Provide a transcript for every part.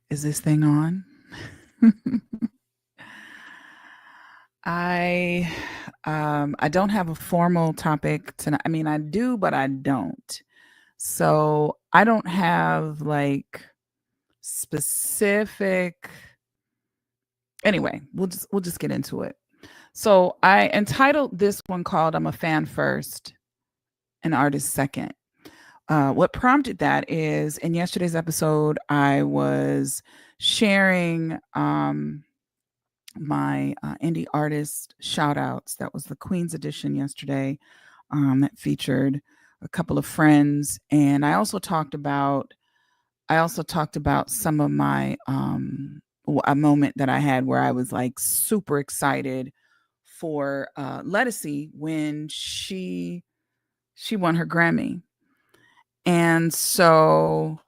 Is this thing on? I I don't have a formal topic tonight. I mean, I do, but I don't. So I don't have like specific. Anyway, we'll just get into it. So I entitled this one called "I'm a Fan First, an Artist Second." What prompted that is in yesterday's episode, I was sharing my indie artist shout outs. That was the Queen's edition yesterday, that featured a couple of friends. And I also talked about some of my a moment that I had where I was like super excited for Lettucey when she won her Grammy. And so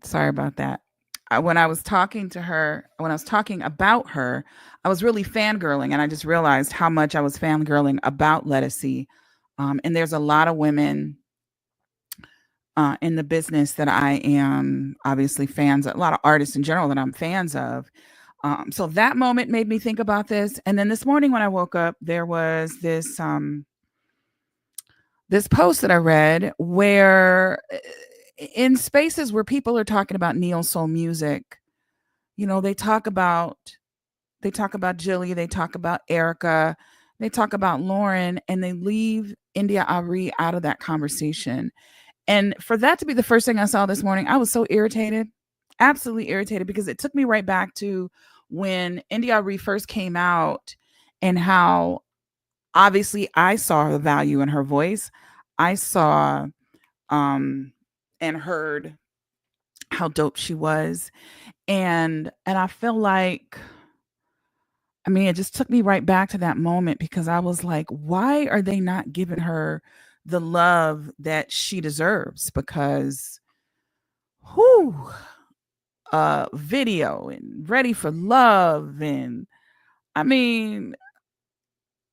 sorry about that. When I was talking to her, when I was talking about her, I was really fangirling, and I just realized how much I was fangirling about Lettucey. And there's a lot of women in the business that I am obviously fans of, a lot of artists in general that I'm fans of. So that moment made me think about this. And then this morning when I woke up, there was this post that I read where in spaces where people are talking about neo soul music, they talk about Jilly, they talk about Erica, they talk about Lauren, and they leave India.Arie out of that conversation. And for that to be the first thing I saw this morning, I was so irritated, absolutely irritated, because it took me right back to when India.Arie first came out and how obviously I saw the value in her voice. I saw um and heard how dope she was. And I feel like, I mean, it just took me right back to that moment because I was like, why are they not giving her the love that she deserves? Because whoo, video and Ready for Love, and I mean,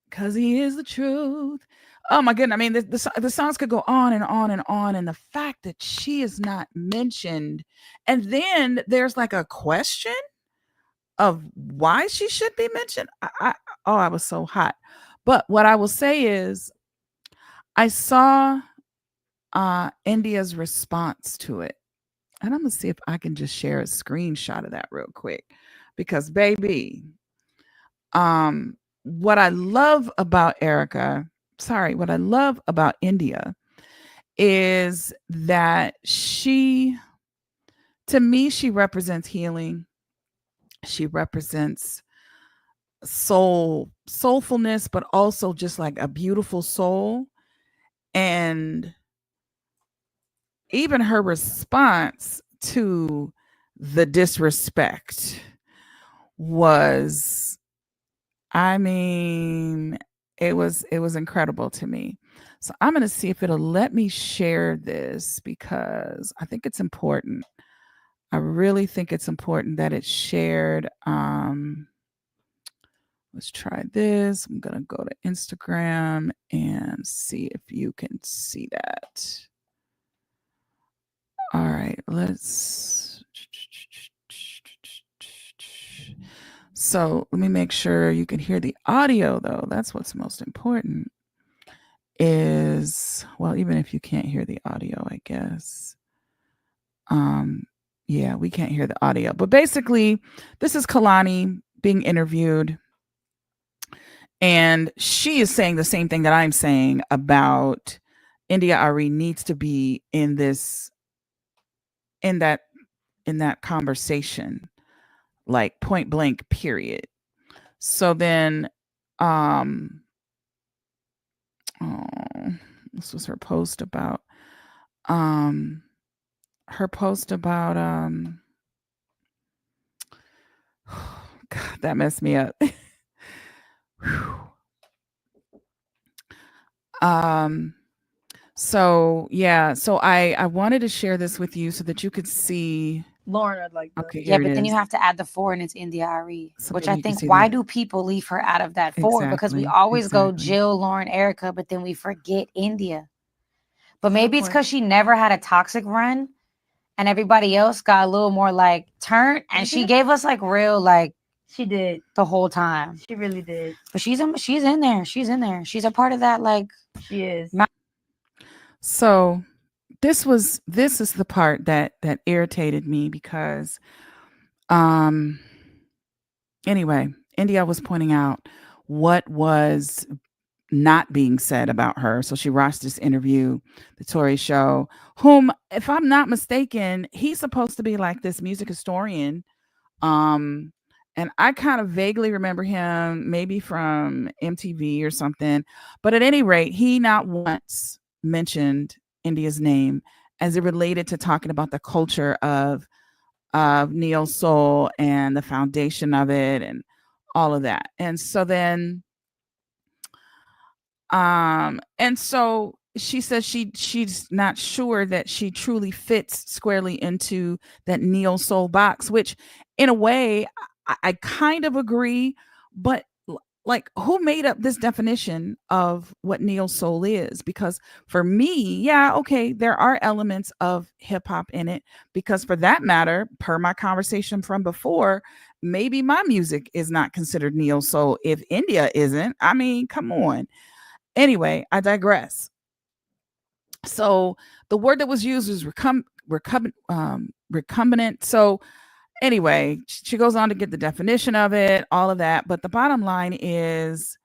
because he is the truth. Oh my goodness. I mean, the songs could go on and on and on. And the fact that she is not mentioned, and then there's like a question of why she should be mentioned. I was so hot. But what I will say is, I saw India's response to it. And I'm going to see if I can just share a screenshot of that real quick. Because, baby, what I love about what I love about India is that to me, she represents healing. She represents soulfulness, but also just like a beautiful soul. And even her response to the disrespect was, I mean, it was incredible to me. So I'm going to see if it'll let me share this because I think it's important. I really think it's important that it's shared. Let's try this. I'm going to go to Instagram and see if you can see that. All right, let's. So let me make sure you can hear the audio, though. That's what's most important. Well, even if you can't hear the audio, I guess. Yeah, we can't hear the audio. But basically, this is Kalani being interviewed. And she is saying the same thing that I'm saying about India.Arie needs to be in that in that conversation, like point blank, period. So then, um, oh, this was um, her post about, God, that messed me up. um, so yeah, so I wanted to share this with you so that you could see Lauren would like the. Okay, Yeah, here it but then you is. have to add the four and it's India.Arie, So which maybe I you can think see why that. do people leave her out of that four? Because we Exactly. always go Exactly. Jill, Lauren, Erica, but then we forget India. But Good maybe it's point. because she never had a toxic run and everybody else got a little more like turn and she gave us like real like She did. the whole time. She really did. But she's in there. She's in there. She's a part of that like She is. So this is the part that irritated me because um anyway, India was pointing out what was not being said about her. So she watched this interview, the Tory show, whom, if I'm not mistaken, he's supposed to be like this music historian. Um, and I kind of vaguely remember him maybe from MTV or something. But at any rate, he not once mentioned India's name as it related to talking about the culture of neo soul and the foundation of it and all of that. And so she says she's not sure that she truly fits squarely into that neo soul box, which in a way I kind of agree, but like who made up this definition of what neo soul is? Because for me, yeah, okay, there are elements of hip hop in it, because for that matter, per my conversation from before, maybe my music is not considered neo soul if India isn't. I mean, come on. Anyway, I digress. So the word that was used was recumbent. So anyway, she goes on to get the definition of it, all of that. But the bottom line is,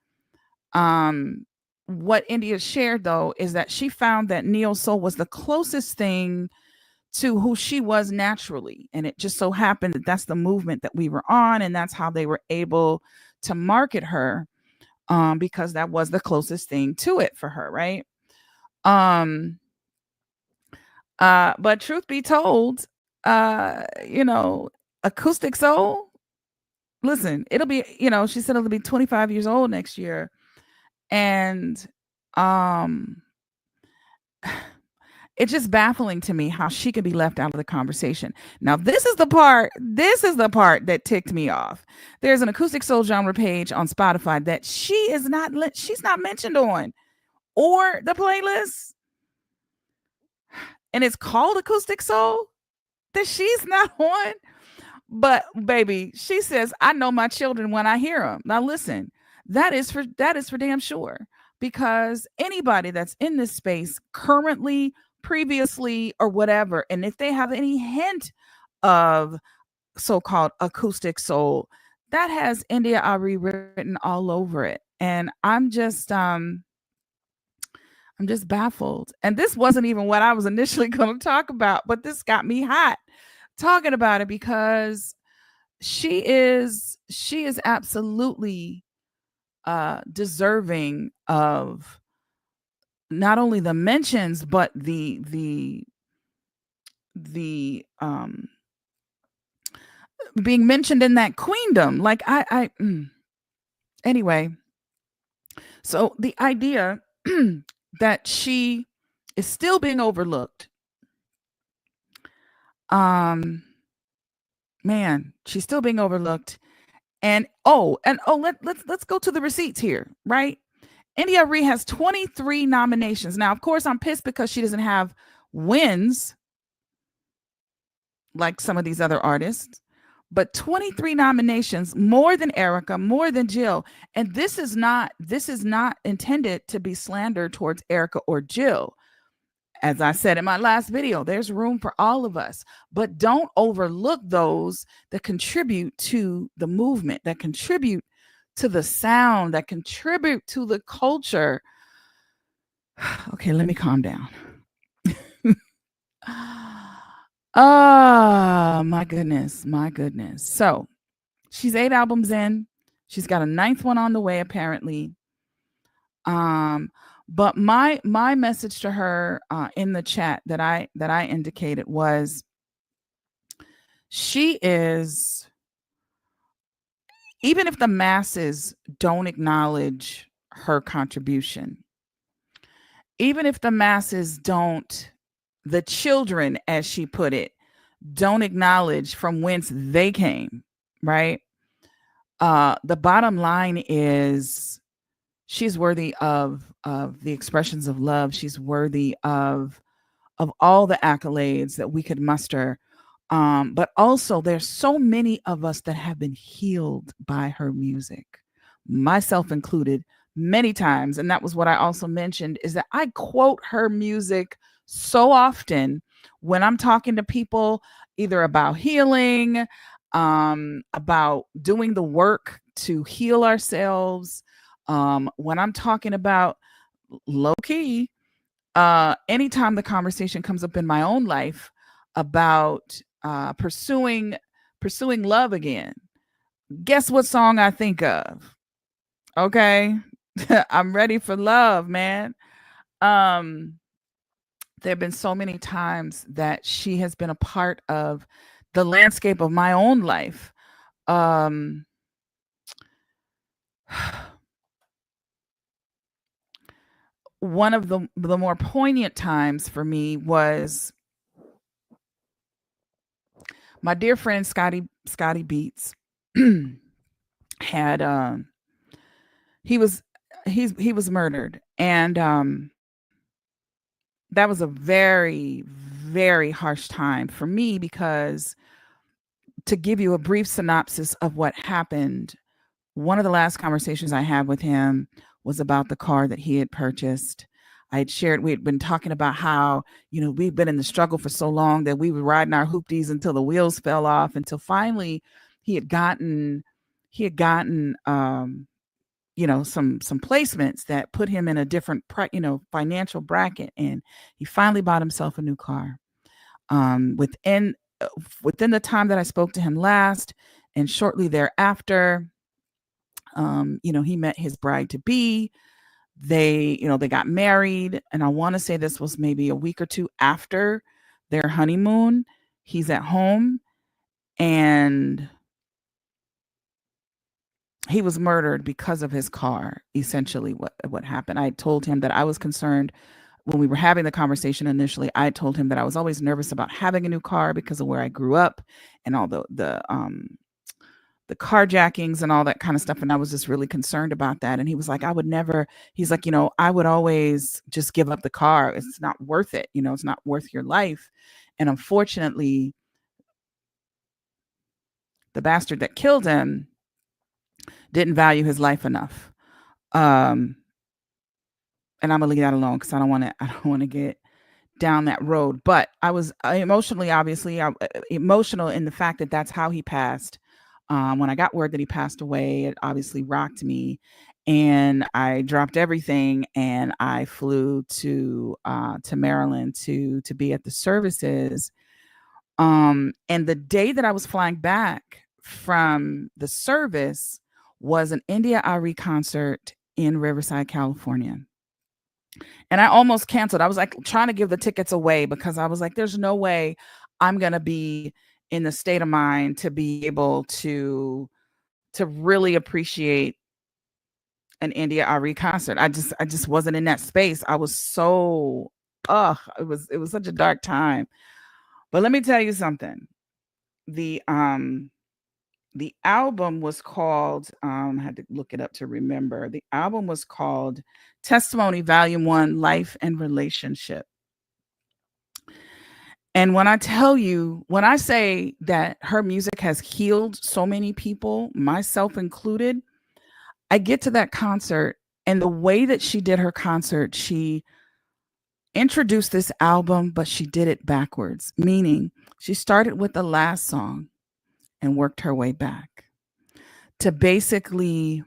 um, what India shared though is that she found that neo soul was the closest thing to who she was naturally, and it just so happened that that's the movement that we were on, and that's how they were able to market her, because that was the closest thing to it for her, right? Um, but truth be told, you know, acoustic soul, listen, it'll be, she said it'll be 25 years old next year. And um it's just baffling to me how she could be left out of the conversation. Now, this is the part that ticked me off. There's an acoustic soul genre page on Spotify that she's not mentioned on, or the playlist, and it's called Acoustic Soul, that she's not on. But baby, she says, I know my children when I hear them. Now listen, that is for damn sure. Because anybody that's in this space currently, previously, or whatever, and if they have any hint of so-called acoustic soul, that has India.Arie written all over it. And I'm just baffled. And this wasn't even what I was initially going to talk about, but this got me hot talking about it because she is absolutely deserving of not only the mentions but the being mentioned in that queendom. Like anyway, so the idea that she is still being overlooked, um man, she's still being overlooked. And let's go to the receipts here, right? India.Arie has 23 nominations. Now, of course, I'm pissed because she doesn't have wins like some of these other artists, but 23 nominations, more than Erica, more than Jill. And this is not intended to be slander towards Erica or Jill. As I said in my last video, there's room for all of us, but don't overlook those that contribute to the movement, that contribute to the sound, that contribute to the culture. Okay, let me calm down. Oh, my goodness, my goodness. So she's 8 albums in. She's got a ninth one on the way, apparently. Um, but my message to her in the chat that I indicated was, she is, even if the masses don't acknowledge her contribution, even if the masses don't, the children, as she put it, don't acknowledge from whence they came, right? The bottom line is she's worthy of the expressions of love. She's worthy of all the accolades that we could muster. But also, there's so many of us that have been healed by her music, myself included, many times. And that was what I also mentioned, is that I quote her music so often when I'm talking to people, either about healing, about doing the work to heal ourselves. When I'm talking about low key, anytime the conversation comes up in my own life about pursuing love again, guess what song I think of? Okay. I'm ready for love, man. Um, there have been so many times that she has been a part of the landscape of my own life. Um, one of the more poignant times for me was my dear friend Scotty Beats had he was he was murdered, and that was a very very harsh time for me, because to give you a brief synopsis of what happened, one of the last conversations I had with him was about the car that he had purchased. I had shared, we had been talking about how, we've been in the struggle for so long that we were riding our hoopties until the wheels fell off, until finally he had gotten, some placements that put him in a different, financial bracket. And he finally bought himself a new car. Within within the time that I spoke to him last, and shortly thereafter, he met his bride to be. They got married, and I want to say this was maybe a week or two after their honeymoon. He's at home, and he was murdered because of his car. Essentially, what happened. I told him that I was concerned when we were having the conversation initially. I told him that I was always nervous about having a new car because of where I grew up and all the carjackings and all that kind of stuff. And I was just really concerned about that. And he was like, I would never, he's like, I would always just give up the car. It's not worth it. It's not worth your life. And unfortunately, the bastard that killed him didn't value his life enough. And I'm gonna leave that alone because I don't want to get down that road. But I was emotionally, obviously, emotional in the fact that that's how he passed. When I got word that he passed away, it obviously rocked me, and I dropped everything and I flew to Maryland to be at the services. And the day that I was flying back from the service was an India.Arie concert in Riverside, California. And I almost canceled. I was like trying to give the tickets away because I was like, there's no way I'm going to be in the state of mind to be able to really appreciate an India.Arie concert. I just wasn't in that space. I was so it was such a dark time. But let me tell you something. The the album was called, I had to look it up to remember. The album was called Testimony Volume 1, Life and Relationship. And when I say that her music has healed so many people, myself included, I get to that concert, and the way that she did her concert, she introduced this album, but she did it backwards, meaning she started with the last song and worked her way back to basically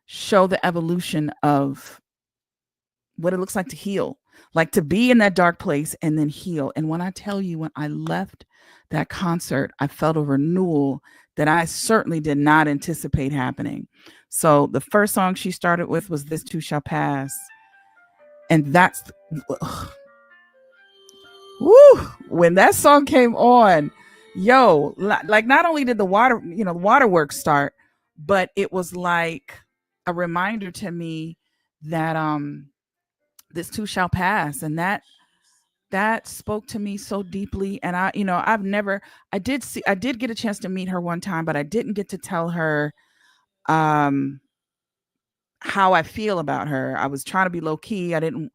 show the evolution of what it looks like to heal, like to be in that dark place and then heal. And when I tell you, when I left that concert, I felt a renewal that I certainly did not anticipate happening. So the first song she started with was This Too Shall Pass. And that's, woo, when that song came on, like not only did the waterworks start, but it was like a reminder to me that this too shall pass, and that that spoke to me so deeply. And I did get a chance to meet her one time, but I didn't get to tell her um how I feel about her. I was trying to be low key. I didn't,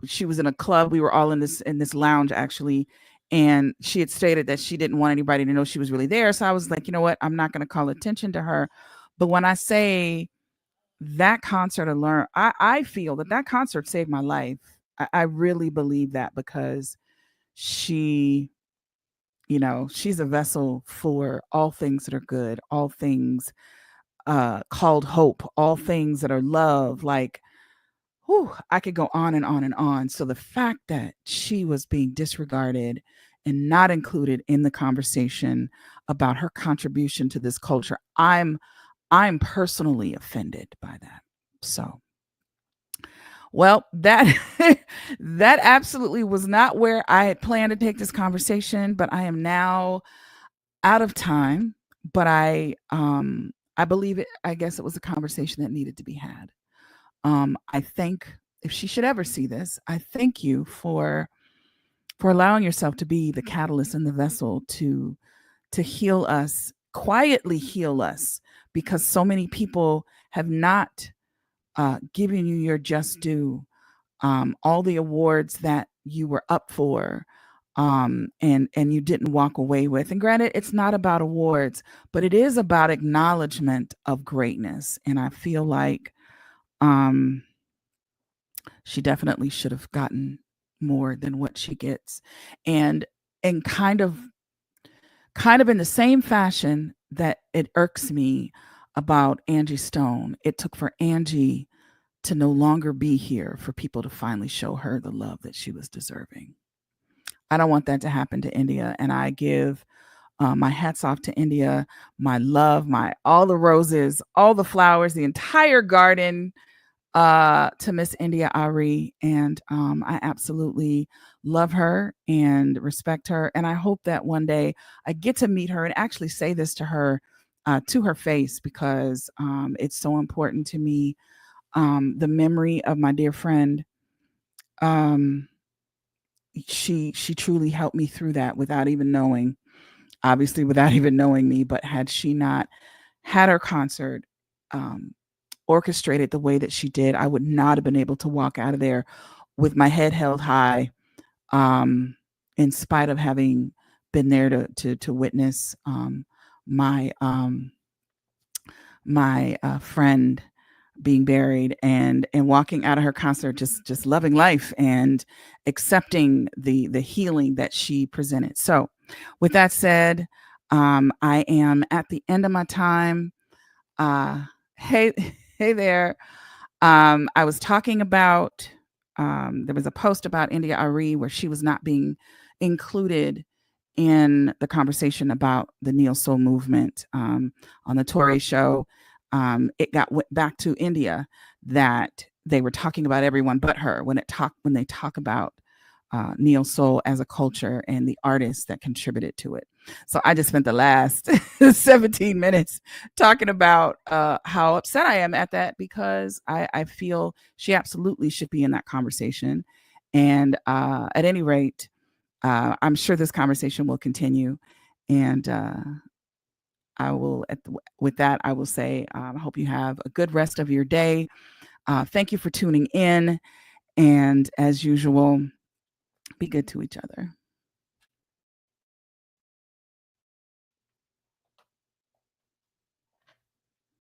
she was in a club. We were all in this lounge actually. And she had stated that she didn't want anybody to know she was really there. So I was like, you know what? I'm not going to call attention to her. But when I say that concert alone, I feel that concert saved my life. I really believe that because she, she's a vessel for all things that are good, all things called hope, all things that are love. Like, whew, I could go on and on and on. So the fact that she was being disregarded and not included in the conversation about her contribution to this culture, I'm personally offended by that. So, well, that that absolutely was not where I had planned to take this conversation, but I am now out of time. But I believe it. I guess it was a conversation that needed to be had. I think if she should ever see this, I thank you for allowing yourself to be the catalyst and the vessel to heal us, quietly heal us, because so many people have not given you your just due, all the awards that you were up for, and you didn't walk away with. And granted, it's not about awards, but it is about acknowledgement of greatness. And I feel like um, she definitely should have gotten more than what she gets, and and kind of in the same fashion that it irks me about Angie Stone. It took for Angie to no longer be here for people to finally show her the love that she was deserving. I don't want that to happen to India, and I give my hats off to India, my love, my all the roses, all the flowers, the entire garden to Miss India.Arie. And I absolutely love her and respect her. And I hope that one day I get to meet her and actually say this to her face, because it's so important to me. The memory of my dear friend, um, she truly helped me through that without even knowing, obviously without even knowing me. But had she not had her concert um, orchestrated the way that she did, I would not have been able to walk out of there with my head held high, um, in spite of having been there to witness my friend being buried, and walking out of her concert just loving life and accepting the healing that she presented. So with that said, I am at the end of my time. Hey, hey there. I was talking about, there was a post about India.Arie where she was not being included in the conversation about the Neo Soul movement on the Tory show. It went back to India that they were talking about everyone but her when they talk about Neo Soul as a culture and the artists that contributed to it. So I just spent the last 17 minutes talking about how upset I am at that, because I feel she absolutely should be in that conversation. And at any rate, I'm sure this conversation will continue. And I will, with that, I will say, I hope you have a good rest of your day. Thank you for tuning in. And as usual, be good to each other.